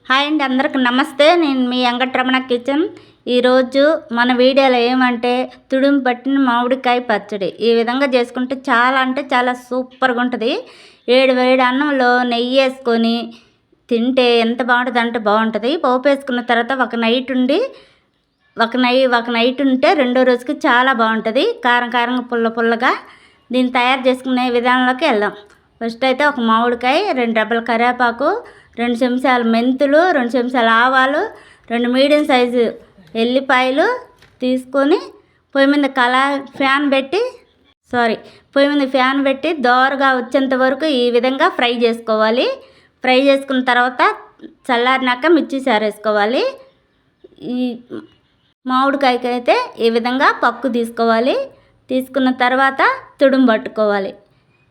Hi అండి, అందరికి నమస్తే. నేను మీ వెంకటరమణ కిచెన్. ఈరోజు మన వీడియోలో ఏమంటే తుడుము పట్టిన మామిడికాయ పచ్చడి ఈ విధంగా చేసుకుంటే చాలా అంటే చాలా సూపర్గా ఉంటుంది. వేడి అన్నంలో నెయ్యి వేసుకొని తింటే ఎంత బాగుంటుంది అంటే బాగుంటుంది. పోపు వేసుకున్న తర్వాత ఒక నైట్ ఉంటే రెండో రోజుకి చాలా బాగుంటుంది. కారంగా పుల్లగా. దీన్ని తయారు చేసుకునే విధానంలోకి వెళ్దాం. ఫస్ట్ అయితే ఒక మామిడికాయ, 2 రెబ్బల కరివేపాకు, 2 చెంచాలు మెంతులు, 2 చెంచాలు ఆవాలు, 2 మీడియం సైజు ఎల్లిపాయలు తీసుకొని పొయ్యి మీద ఫ్యాన్ పెట్టి దోరగా వచ్చేంత వరకు ఈ విధంగా ఫ్రై చేసుకోవాలి. ఫ్రై చేసుకున్న తర్వాత చల్లారినాక మిర్చి సారేసుకోవాలి. ఈ మామిడికాయకి అయితే ఈ విధంగా పక్కు తీసుకోవాలి. తీసుకున్న తర్వాత తుడుము పట్టుకోవాలి.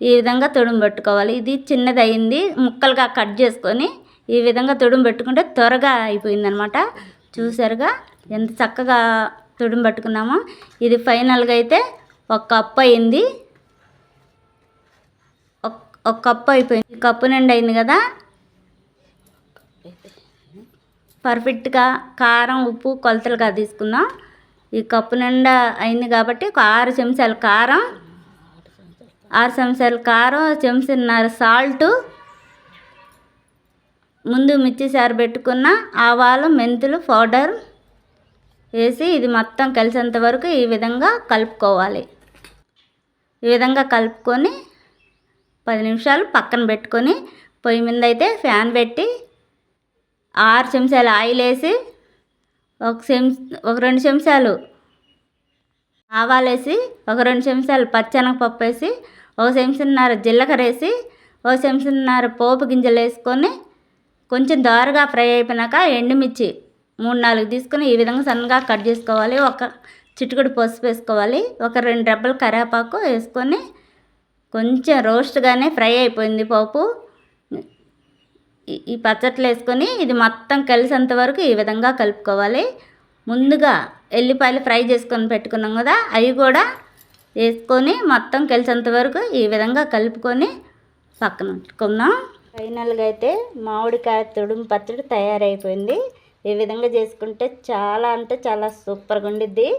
ఈ విధంగా తుడుము పెట్టుకోవాలి. ఇది చిన్నది అయింది, ముక్కలుగా కట్ చేసుకొని ఈ విధంగా తుడుము పెట్టుకుంటే త్వరగా అయిపోయిందనమాట. చూసారుగా ఎంత చక్కగా తుడుము పెట్టుకున్నామో. ఇది ఫైనల్గా అయితే 1 కప్పు అయింది. ఒక కప్పు అయిపోయింది. ఈ కప్పు నిండా అయింది కదా. పర్ఫెక్ట్గా కారం ఉప్పు కొలతలుగా తీసుకుందాం. ఈ కప్పు నిండా అయింది కాబట్టి ఒక 6 చెంచాలు కారం, 6 చెంచాలు కారం, చెంచాన్నర సాల్టు, ముందు మిర్చి సారు పెట్టుకున్న ఆవాలు మెంతులు పౌడర్ వేసి ఇది మొత్తం కలిసేంత వరకు ఈ విధంగా కలుపుకోవాలి. ఈ విధంగా కలుపుకొని 10 నిమిషాలు పక్కన పెట్టుకొని పొయ్యి మీద అయితే ఫ్యాన్ పెట్టి 6 చెంచాలు ఆయిల్ వేసి ఒక 2 చెంచాలు ఆవాలు వేసి, ఒక 2 చెంచాలు పచ్చెనగపప్పు వేసి, 1 చెంచాన్నర జీలకర్ర వేసి, 1 చెంచాన్నర పోపు గింజలు వేసుకొని కొంచెం దోరగా ఫ్రై అయిపోయినాక ఎండుమిర్చి 3-4 తీసుకొని ఈ విధంగా సన్నగా కట్ చేసుకోవాలి. ఒక చిటికెడు పసుపు వేసుకోవాలి. ఒక 2 రెబ్బల కరివేపాకు వేసుకొని కొంచెం రోస్ట్గానే ఫ్రై అయిపోయింది పోపు. ఈ పచ్చట్లు వేసుకొని ఇది మొత్తం కలిసేంత వరకు ఈ విధంగా కలుపుకోవాలి. ముందుగా ఎల్లిపాయలు ఫ్రై చేసుకొని పెట్టుకున్నాం కదా, అవి కూడా వేసుకొని మొత్తం కలిసేంత వరకు ఈ విధంగా కలుపుకొని పక్కన పెట్టుకుందాం. ఫైనల్గా అయితే మామిడికాయ తుడుము పచ్చడి తయారైపోయింది. ఈ విధంగా చేసుకుంటే చాలా అంటే చాలా సూపర్గా ఉండిద్ది.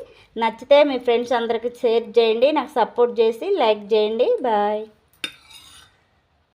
నచ్చితే మీ ఫ్రెండ్స్ అందరికీ షేర్ చేయండి. నాకు సపోర్ట్ చేసి లైక్ చేయండి. బాయ్.